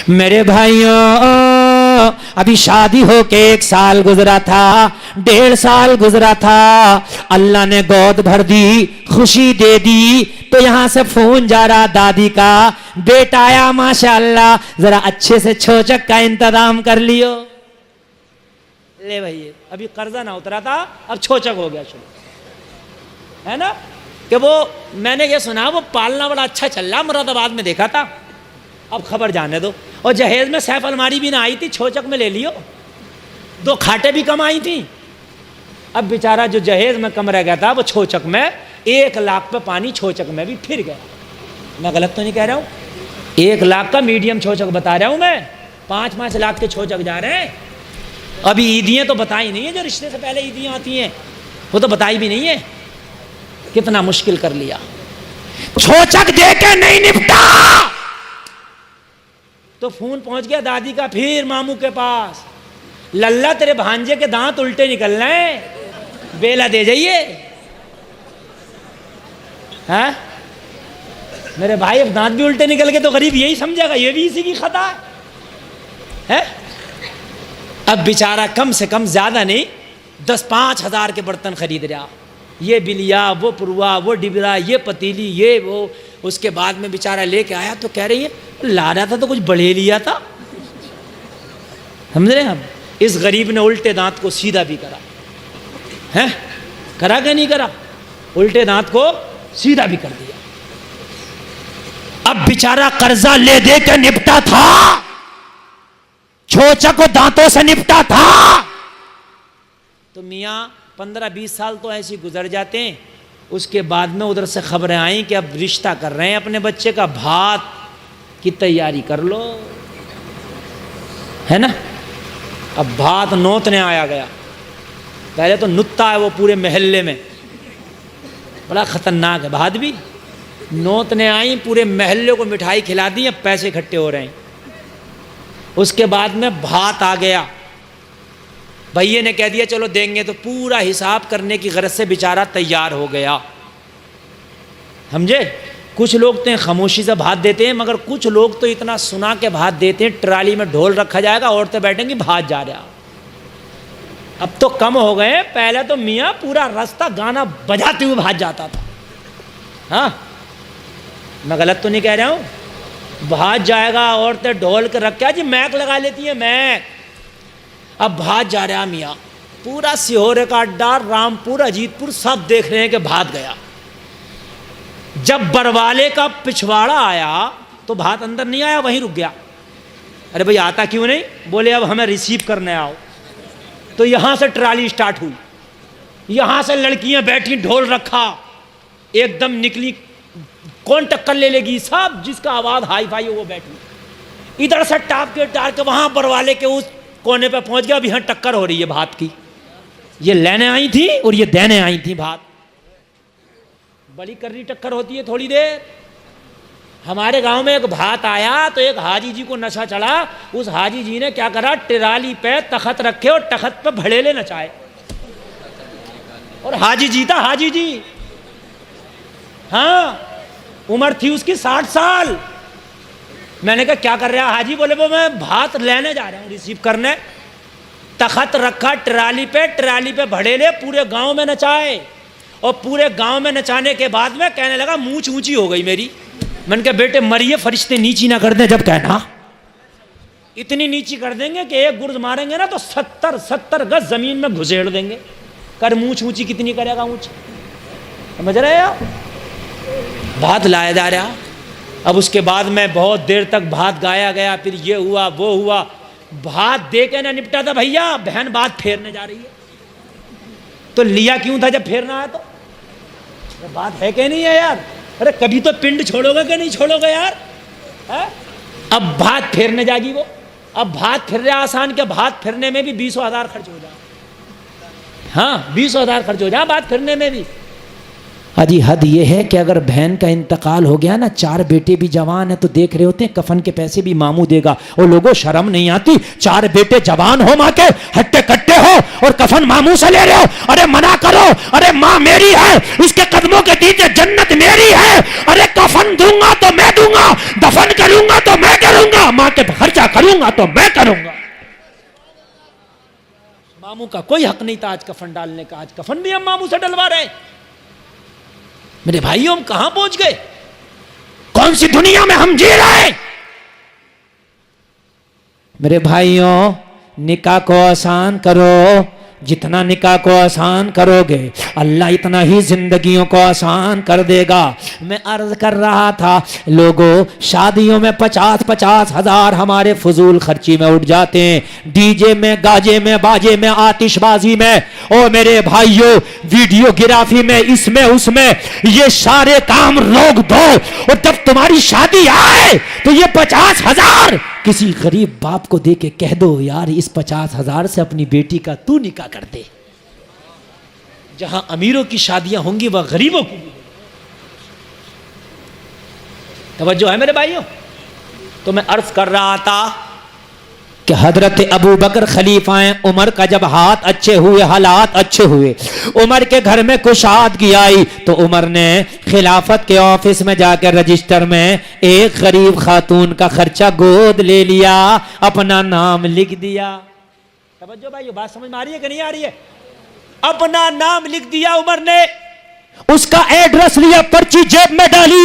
میرے بھائیوں ابھی شادی ہو کے 1 سال گزرا تھا، 1.5 سال گزرا تھا، اللہ نے گود بھر دی، خوشی دے دی، تو یہاں سے فون جا رہا دادی کا، بیٹا آیا ماشاءاللہ، ذرا اچھے سے چھوچک کا انتظام کر لیو۔ لے بھائی ابھی قرضہ نہ اترا تھا، اب چھوچک ہو گیا شروع، ہے نا؟ کہ وہ میں نے یہ سنا وہ پالنا بڑا اچھا چل رہا، مراد آباد میں دیکھا تھا، اب خبر جانے دو۔ اور جہیز میں سیف الماری بھی نہ آئی تھی، چھوچک میں لے لیو، 2 کھاٹیں بھی کم آئی تھیں۔ اب بیچارہ جو جہیز میں کم رہ گیا تھا وہ چھوچک میں 1 لاکھ پہ پانی چھوچک میں بھی پھر گیا۔ میں غلط تو نہیں کہہ رہا ہوں؟ 1 لاکھ کا میڈیم چھوچک بتا رہا ہوں میں، 5 لاکھ کے چھوچک جا رہے ہیں۔ ابھی عیدیاں تو بتائی نہیں ہیں، جو رشتے سے پہلے عیدیاں آتی ہیں وہ تو بتائی بھی نہیں ہے۔ کتنا مشکل کر لیا، چھوچک دے کے نہیں نپٹا تو فون پہنچ گیا دادی کا پھر ماموں کے پاس، للہ تیرے بھانجے کے دانت الٹے نکل رہے ہیں، بیلا دے جائیے۔ ہاں میرے بھائی اب دانت بھی الٹے نکل گئے تو غریب یہی سمجھے گا یہ بھی اسی کی خطا ہے۔ اب بیچارہ کم سے کم زیادہ نہیں 10-5 ہزار کے برتن خرید رہا، یہ بلیا، وہ پروا، وہ ڈبرا، یہ پتیلی، یہ وہ۔ اس کے بعد میں بیچارہ لے کے آیا تو کہہ رہی ہے لا رہا تھا تو کچھ بڑھے لیا تھا۔ سمجھ رہے ہیں ہم؟ اس غریب نے الٹے دانت کو سیدھا بھی کرا ہے، کرا کہ نہیں کرا؟ الٹے دانت کو سیدھا بھی کر دیا۔ اب بیچارہ قرضہ لے دے کے نپٹا تھا، چھوچک کو دانتوں سے نپٹا تھا، تو میاں 15-20 سال تو ایسے گزر جاتے ہیں۔ اس کے بعد میں ادھر سے خبریں آئیں کہ اب رشتہ کر رہے ہیں اپنے بچے کا، بھات کی تیاری کر لو، ہے نا؟ اب بھات نوتنے آیا گیا، پہلے تو نتا ہے وہ پورے محلے میں، بڑا خطرناک ہے بھات بھی۔ نوتنے آئیں، پورے محلے کو مٹھائی کھلا دی، اب پیسے اکٹھے ہو رہے ہیں۔ اس کے بعد میں بھات آ گیا، بھائیے نے کہہ دیا چلو دیں گے، تو پورا حساب کرنے کی غرض سے بیچارہ تیار ہو گیا، سمجھے؟ کچھ لوگ تو خاموشی سے بھات دیتے ہیں، مگر کچھ لوگ تو اتنا سنا کے بھات دیتے ہیں، ٹرالی میں ڈھول رکھا جائے گا، عورتیں بیٹھیں گی بھات جا رہا۔ اب تو کم ہو گئے، پہلے تو میاں پورا راستہ گانا بجاتے ہوئے بھات جاتا تھا۔ ہاں میں غلط تو نہیں کہہ رہا ہوں؟ بھات جائے گا، عورتیں ڈھول کے رکھ کے جی میک لگا لیتی ہیں، میک۔ اب بھات جا رہا میاں، پورا سیہور کا اڈا، رامپور، اجیت پور سب دیکھ رہے ہیں کہ بھات گیا۔ جب بروالے کا پچھواڑا آیا تو بھات اندر نہیں آیا، وہیں رک گیا۔ ارے بھائی آتا کیوں نہیں؟ بولے اب ہمیں ریسیو کرنے آؤ۔ تو یہاں سے ٹرالی سٹارٹ ہوئی، یہاں سے لڑکیاں بیٹھی، ڈھول رکھا، ایک دم نکلی، کون ٹکر لے لے گی، سب جس کا آواز ہائی فائی وہ بیٹھی، ادھر سے ٹاپ کے وہاں بروالے کے اس کونے پہ پہنچ گیا، اب یہاں ٹکر ہو رہی ہے بھات کی، یہ لینے آئی تھی اور یہ دینے آئی تھی بھات، بڑی کرنی ٹکر ہوتی ہے تھوڑی دیر۔ ہمارے گاؤں میں ایک بھات آیا تو ایک حاجی جی کو نشہ چڑھا، اس حاجی جی نے کیا کرا، ٹرالی پہ تخت رکھے اور تخت پہ بھڑیلے نچائے، اور حاجی جی تھا، حاجی جی، ہاں عمر تھی اس کی 60 سال۔ میں نے کہا کیا کر رہا حاجی؟ بولے وہ میں بھات لینے جا رہا ہوں، ریسیو کرنے۔ تخت رکھا ٹرالی پہ بھڑیلے پورے گاؤں میں نچائے، اور پورے گاؤں میں نچانے کے بعد میں کہنے لگا مونچھ اونچی ہو گئی میری۔ میں نے کہا بیٹے مریے، فرشتے نیچی نہ کر دیں جب کہنا، اتنی نیچی کر دیں گے کہ ایک گرز ماریں گے نا تو 70 گز زمین میں گھسیڑ دیں گے۔ کر مونچھ اونچی کتنی کرے گا اونچی، سمجھ رہے ہو؟ بھات لایا جا رہا۔ اب اس کے بعد میں بہت دیر تک بھات گایا گیا، پھر یہ ہوا وہ ہوا، بھات دے کے نہ نپٹا تھا بھیا، بہن بات پھیرنے جا رہی ہے۔ تو لیا کیوں تھا جب پھیرنا ہے؟ تو بات ہے کہ نہیں ہے یار؟ ارے کبھی تو پنڈ چھوڑو گے کہ نہیں چھوڑو گے یار؟ اب بھات پھیرنے جاگی وہ، اب بھات پھر رہا آسان کہ بھات پھرنے میں بھی 20,000 خرچ ہو جائے، ہاں 20,000 خرچ ہو جائے بات پھرنے میں بھی۔ حجی حد یہ ہے کہ اگر بہن کا انتقال ہو گیا نا، 4 بیٹے بھی جوان ہیں تو دیکھ رہے ہوتے ہیں کفن کے پیسے بھی ماموں دے گا، اور لوگوں شرم نہیں آتی؟ 4 بیٹے جوان ہو، ماں کے ہٹے کٹے ہو، اور کفن ماموں سے لے رہے ہو۔ ارے منع کرو، ارے ماں میری ہے، اس کے قدموں کے نیچے جنت میری ہے، ارے کفن دوں گا تو میں دوں گا، دفن کروں گا تو میں کروں گا، ماں کے خرچہ کروں گا تو میں کروں گا. ماموں کا کوئی حق نہیں تھا آج کفن ڈالنے کا. آج کفن بھی ہم ماموں سے ڈلوا رہے ہیں. میرے بھائیوں ہم کہاں پہنچ گئے؟ کون سی دنیا میں ہم جی رہے ہیں؟ میرے بھائیوں نکاح کو آسان کرو. جتنا نکاح کو آسان کرو گے اللہ اتنا ہی زندگیوں کو آسان کر دے گا. میں عرض کر رہا تھا لوگوں شادیوں میں 50-50 ہزار ہمارے فضول خرچی میں اٹھ جاتے ہیں. ڈی جے میں، گاجے میں، باجے میں، آتش بازی میں، او میرے بھائیوں ویڈیو گرافی میں، اس میں اس میں. یہ سارے کام روک دو اور جب تمہاری شادی آئے تو یہ 50,000 کسی غریب باپ کو دے کے کہہ دو یار اس 50,000 سے اپنی بیٹی کا تو نکاح کر دے. جہاں امیروں کی شادیاں ہوں گی وہ غریبوں کی بھی. توجہ ہے میرے بھائیوں؟ تو میں عرض کر رہا تھا کہ حضرت ابو بکر خلیفہ ہیں. عمر کا جب ہاتھ اچھے ہوئے، حالات اچھے ہوئے، عمر کے گھر میں کشادگی آئی تو عمر نے خلافت کے آفس میں جا کے رجسٹر میں ایک غریب خاتون کا خرچہ گود لے لیا، اپنا نام لکھ دیا. توجہ بھائیو، بات سمجھ میں آ رہی ہے کہ نہیں آ رہی ہے؟ اپنا نام لکھ دیا عمر نے، اس کا ایڈریس لیا، پرچی جیب میں ڈالی.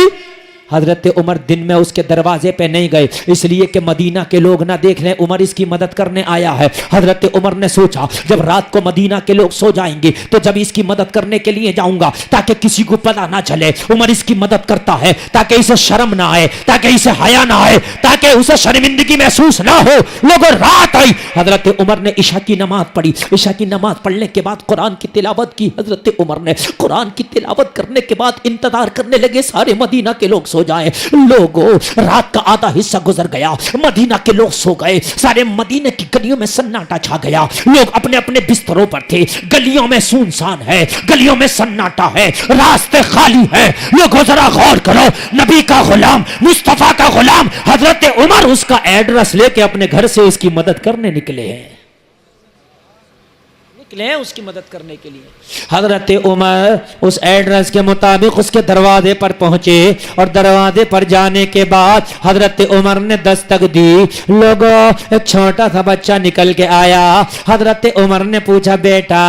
حضرت عمر دن میں اس کے دروازے پہ نہیں گئے اس لیے کہ مدینہ کے لوگ نہ دیکھ لیں عمر اس کی مدد کرنے آیا ہے. حضرت عمر نے سوچا جب رات کو مدینہ کے لوگ سو جائیں گے تو جب اس کی مدد کرنے کے لیے جاؤں گا تاکہ کسی کو پتہ نہ چلے عمر اس کی مدد کرتا ہے، تاکہ اسے شرم نہ آئے، تاکہ اسے حیا نہ آئے، تاکہ اسے شرمندگی محسوس نہ ہو. لوگوں رات آئی، حضرت عمر نے عشاء کی نماز پڑھی. عشاء کی نماز پڑھنے کے بعد قرآن کی تلاوت کی. حضرت عمر نے قرآن کی تلاوت کرنے کے بعد انتظار کرنے لگے سارے مدینہ کے لوگ سو جائیں. لوگوں رات کا آدھا حصہ گزر گیا، مدینہ کے لوگ سو گئے، سارے مدینہ کی گلیوں میں سناٹا چھا گیا. لوگ اپنے اپنے بستروں پر تھے، گلیوں میں سنسان ہے، گلیوں میں سناٹا ہے، راستے خالی ہے. لوگوں ذرا غور کرو، نبی کا غلام، مصطفیٰ کا غلام حضرت عمر اس کا ایڈریس لے کے اپنے گھر سے اس کی مدد کرنے نکلے ہیں، اس کی مدد کرنے کے لیے. حضرت عمر اس ایڈریس کے مطابق اس کے دروازے پر پہنچے اور دروازے پر جانے کے بعد حضرت عمر نے دستک دی. لوگوں ایک چھوٹا سا بچہ نکل کے آیا. حضرت عمر نے پوچھا بیٹا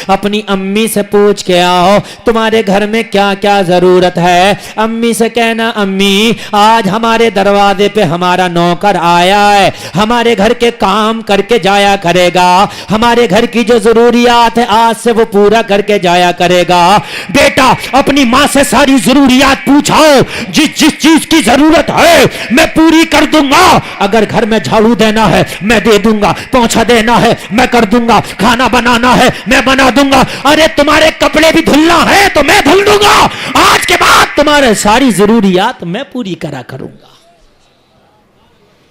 اپنی امی سے پوچھ کے آؤ تمہارے گھر میں کیا کیا ضرورت ہے. امی سے کہنا امی آج ہمارے دروازے پہ ہمارا نوکر آیا ہے، ہمارے گھر کے کام کر کے جایا کرے گا، ہمارے گھر کی جو ضروریات ہے آج سے وہ پورا کر کے جایا کرے گا. بیٹا اپنی ماں سے ساری ضروریات پوچھاؤ، جس جس چیز کی ضرورت ہے میں پوری کر دوں گا. اگر گھر میں جھاڑو دینا ہے میں دے دوں گا، پوچھا دینا ہے میں کر دوں گا، کھانا بنانا ہے میں بنا دوں گا، ارے تمہارے کپڑے بھی دھلنا ہے تو میں دھل دوں گا. آج کے بعد تمہارے ساری ضروریات میں پوری کرا کروں گا.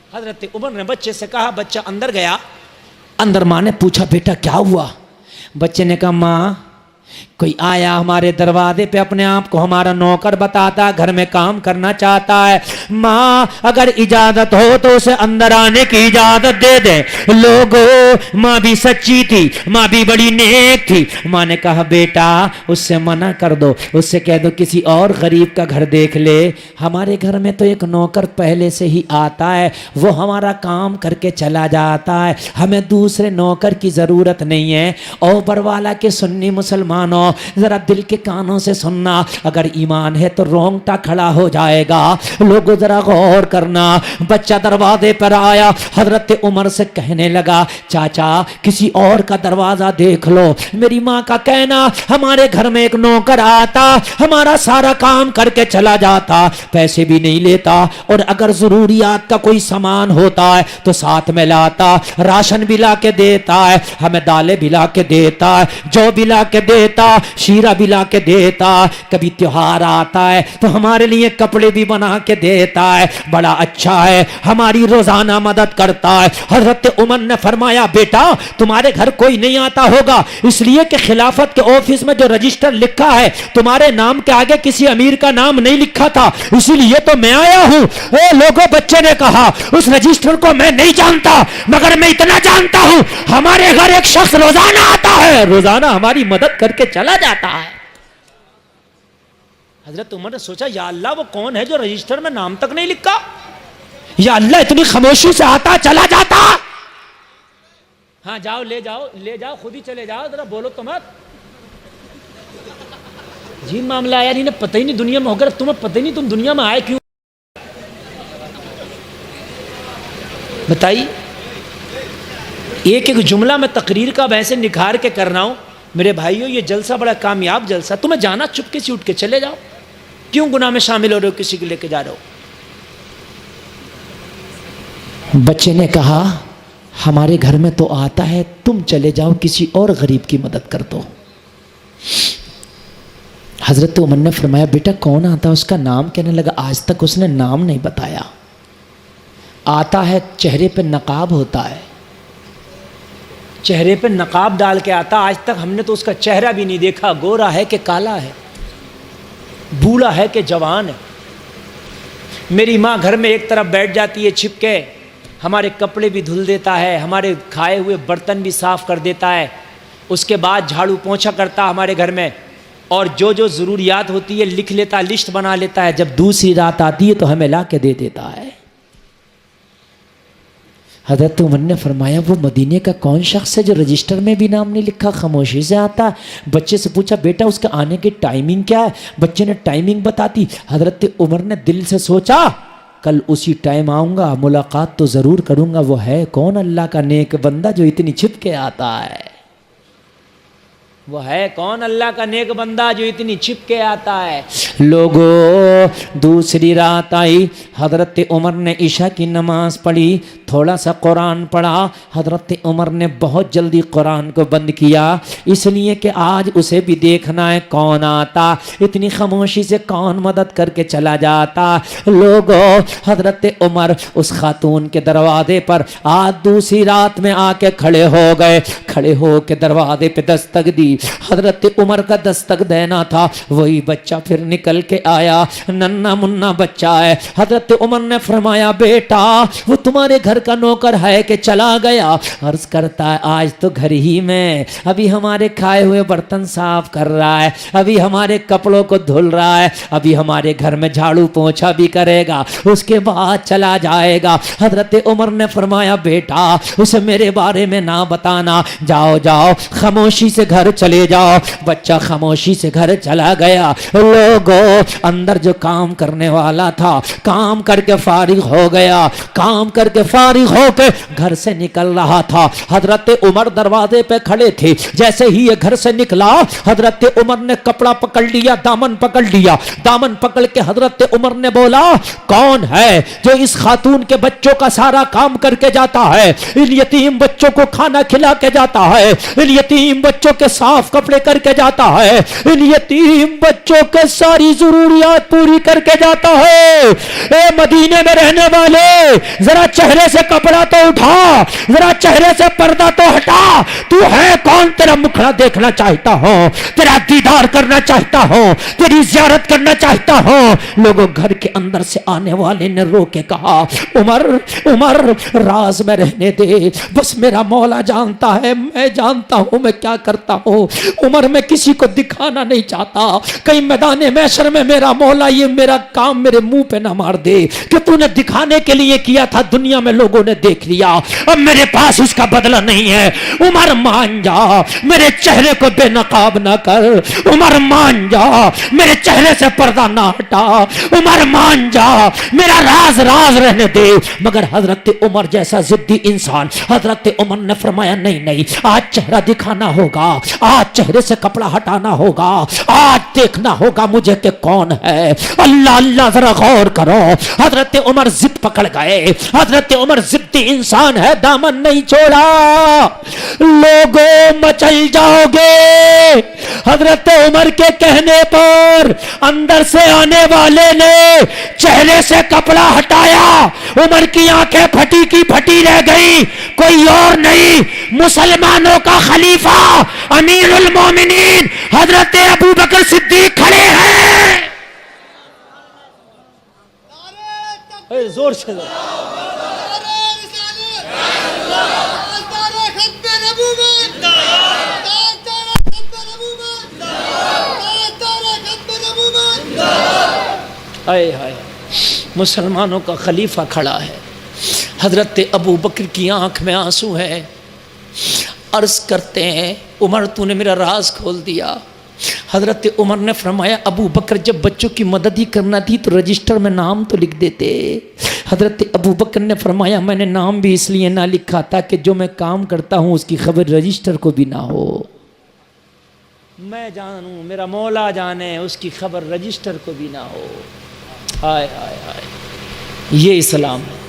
حضرت عمر نے بچے سے کہا، بچہ اندر گیا. اندر ماں نے پوچھا بیٹا کیا ہوا؟ بچے نے کہا ماں کوئی آیا ہمارے دروازے پہ، اپنے آپ کو ہمارا نوکر بتاتا، گھر میں کام کرنا چاہتا ہے. ماں اگر اجازت ہو تو اسے اندر آنے کی اجازت دے دے. لوگوں ماں بھی سچی تھی، ماں بھی بڑی نیک تھی. ماں نے کہا بیٹا اس سے منع کر دو، اس سے کہہ دو کسی اور غریب کا گھر دیکھ لے. ہمارے گھر میں تو ایک نوکر پہلے سے ہی آتا ہے، وہ ہمارا کام کر کے چلا جاتا ہے، ہمیں دوسرے نوکر کی ضرورت نہیں ہے. اوپر والا کے سنی مسلمانوں ذرا دل کے کانوں سے سننا، اگر ایمان ہے تو رونگٹا کھڑا ہو جائے گا. لوگوں ذرا غور کرنا. بچہ دروازے پر آیا، حضرت عمر سے کہنے لگا چاچا کسی اور کا دروازہ دیکھ لو. میری ماں کا کہنا ہمارے گھر میں ایک نوکر آتا، ہمارا سارا کام کر کے چلا جاتا، پیسے بھی نہیں لیتا، اور اگر ضروریات کا کوئی سامان ہوتا ہے تو ساتھ میں لاتا، راشن بھی لا کے دیتا ہے، ہمیں دالیں بھی لا کے دیتا ہے، جو بھی لا کے دیتا، شیرہ بھی لا کے دیتا، کبھی تیوہار آتا ہے تو ہمارے لیے کپڑے بھی بنا کے دیتا ہے، بڑا اچھا ہے، ہماری روزانہ مدد کرتا ہے. حضرت عمر نے فرمایا بیٹا تمہارے گھر کوئی نہیں آتا ہوگا اس لیے کہ خلافت کے آفس میں جو رجسٹر لکھا ہے تمہارے نام کے آگے کسی امیر کا نام نہیں لکھا تھا، اسی لیے تو میں آیا ہوں. لوگوں بچے نے کہا اس رجسٹر کو میں نہیں جانتا، مگر میں اتنا جانتا ہوں ہمارے گھر ایک شخص روزانہ آتا ہے، روزانہ ہماری مدد کر کے چلا جاتا ہے. حضرت عمر نے سوچا یا اللہ وہ کون ہے جو رجسٹر میں نام تک نہیں لکھا. یا اللہ اتنی خاموشی سے آتا چلا جاتا. ہاں جاؤ لے جاؤ خود ہی چلے جاؤ, ذرا بولو تو مت. جی معاملہ یار انہیں پتہ ہی نہیں دنیا میں ہو کر, تمہیں پتہ ہی نہیں تم دنیا میں آئے کیوں. بتائیے ایک ایک جملہ میں تقریر کا ویسے نکھار کے کر رہا ہوں. میرے بھائیو یہ جلسہ بڑا کامیاب جلسہ, تمہیں جانا چپکے سے اٹھ کے چلے جاؤ, کیوں گناہ میں شامل ہو رہے ہو, کسی کو لے کے جا رہے ہو. بچے نے کہا ہمارے گھر میں تو آتا ہے, تم چلے جاؤ کسی اور غریب کی مدد کر دو. حضرت عمر نے فرمایا بیٹا کون آتا ہے, اس کا نام. کہنے لگا آج تک اس نے نام نہیں بتایا. آتا ہے چہرے پہ نقاب ہوتا ہے, چہرے پہ نقاب ڈال کے آتا, آج تک ہم نے تو اس کا چہرہ بھی نہیں دیکھا, گورا ہے کہ کالا ہے, بوڑھا ہے کہ جوان ہے. میری ماں گھر میں ایک طرف بیٹھ جاتی ہے چھپ کے, ہمارے کپڑے بھی دھل دیتا ہے, ہمارے کھائے ہوئے برتن بھی صاف کر دیتا ہے, اس کے بعد جھاڑو پوچھا کرتا ہمارے گھر میں, اور جو ضروریات ہوتی ہے لکھ لیتا, لسٹ بنا لیتا ہے. جب دوسری رات آتی ہے تو ہمیں لا کے دے دیتا ہے. حضرت عمر نے فرمایا وہ مدینے کا کون شخص ہے جو رجسٹر میں بھی نام نہیں لکھا, خاموشی سے آتا. بچے سے پوچھا بیٹا اس کا آنے کی ٹائمنگ کیا ہے, بچے نے ٹائمنگ بتا دی. حضرت عمر نے دل سے سوچا کل اسی ٹائم آؤں گا, ملاقات تو ضرور کروں گا. وہ ہے کون اللہ کا نیک بندہ جو اتنی چھپ کے آتا ہے, وہ ہے کون اللہ کا نیک بندہ جو اتنی چھپ کے آتا ہے. لوگوں دوسری رات آئی, حضرت عمر نے عشاء کی نماز پڑھی, تھوڑا سا قرآن پڑھا. حضرت عمر نے بہت جلدی قرآن کو بند کیا, اس لیے کہ آج اسے بھی دیکھنا ہے کون آتا, اتنی خاموشی سے کون مدد کر کے چلا جاتا. لوگوں حضرت عمر اس خاتون کے دروازے پر آج دوسری رات میں آ کے کھڑے ہو گئے. کھڑے ہو کے دروازے پہ دستک دی. حضرت عمر کا دستک دینا تھا, وہی بچہ پھر نکل کے آیا, ننا منا بچہ ہے. حضرت عمر نے فرمایا بیٹا وہ تمہارے گھر کا نوکر ہے کہ چلا گیا. عرض کرتا ہے آج تو گھر ہی میں, ابھی ہمارے کھائے ہوئے برتن صاف کر رہا ہے, ابھی ہمارے کپڑوں کو دھل رہا ہے, ابھی ہمارے گھر میں جھاڑو پوچھا بھی کرے گا, اس کے بعد چلا جائے گا. حضرت عمر نے فرمایا بیٹا اسے میرے بارے میں نہ بتانا, جاؤ جاؤ خاموشی سے گھر چلے جاؤ. بچہ خاموشی سے گھر چلا گیا. لوگوں اندر جو کام کرنے والا تھا کام کر کے فارغ ہو گیا, کام کر کے فارغ ہو کے گھر سے نکل رہا تھا. حضرت عمر دروازے پہ کھڑے تھے, جیسے ہی یہ گھر سے نکلا حضرت عمر نے کپڑا پکڑ لیا, دامن پکڑ لیا. دامن پکڑ کے حضرت عمر نے بولا کون ہے جو اس خاتون کے بچوں کا سارا کام کر کے جاتا ہے, ان یتیم بچوں کو کھانا کھلا کے جاتا ہے, ان یتیم بچوں کے صاف کپڑے کر کے جاتا ہے, ان یتیم بچوں کے ساری ضروریات پوری کر کے جاتا ہے. اے مدینے میں رہنے والے ذرا چہرے سے کپڑا تو اٹھا, ذرا چہرے سے پردہ تو ہٹا. تو ہے کون, تیرا مکھڑا دیکھنا چاہتا ہوں, تیرا دیدار کرنا چاہتا ہوں, تیری زیارت کرنا چاہتا ہوں. لوگوں گھر کے اندر سے آنے والے نے رو کے کہا عمر عمر راز میں رہنے دے, بس میرا مولا جانتا ہے, میں جانتا ہوں میں کیا کرتا ہوں. عمر میں کسی کو دکھانا نہیں چاہتا, کہیں میدان محشر میں میرا مولا یہ میرا کام میرے منہ پہ نہ مار دے کہ تو نے دکھانے کے لیے کیا تھا, دنیا میں لوگوں نے دیکھ لیا, اب میرے پاس اس کا بدلہ نہیں ہے. عمر مان جا, میرے چہرے کو بے نقاب نہ کر. عمر مان جا, میرے چہرے سے پردہ نہ ہٹا. عمر مان جا, میرا راز راز رہنے دے. مگر حضرت عمر جیسا ضدی انسان, حضرت عمر نے فرمایا نہیں نہیں, آج چہرہ دکھانا ہوگا, آج چہرے سے کپڑا ہٹانا ہوگا, آج دیکھنا ہوگا مجھے کہ کون ہے. اللہ اللہ ذرا غور کرو. حضرت عمر ضد پکڑ گئے, حضرت عمر ضدی انسان ہے, دامن نہیں چھوڑا. لوگوں مچل جاؤ گے. حضرت عمر کے کہنے پر اندر سے آنے والے نے چہرے سے کپڑا ہٹایا. عمر کی آنکھیں پھٹی کی پھٹی رہ گئی, کوئی اور نہیں مسلمانوں کا خلیفہ امیر المومنین حضرت ابو بکر صدیق کھڑے ہیں. زور سے ہائے ہائے, مسلمانوں کا خلیفہ کھڑا ہے. حضرت ابو بکر کی آنکھ میں آنسو ہے، عرض کرتے ہیں عمر تو نے میرا راز کھول دیا۔ حضرت عمر نے فرمایا ابو بکر جب بچوں کی مدد ہی کرنا تھی تو رجسٹر میں نام تو لکھ دیتے۔ حضرت ابو بکر نے فرمایا میں نے نام بھی اس لیے نہ لکھا تاکہ جو میں کام کرتا ہوں اس کی خبر رجسٹر کو بھی نہ ہو، میں جانوں میرا مولا جانے اس کی خبر رجسٹر کو بھی نہ ہو۔ ہائے ہائے ہائے، یہ اسلام ہے۔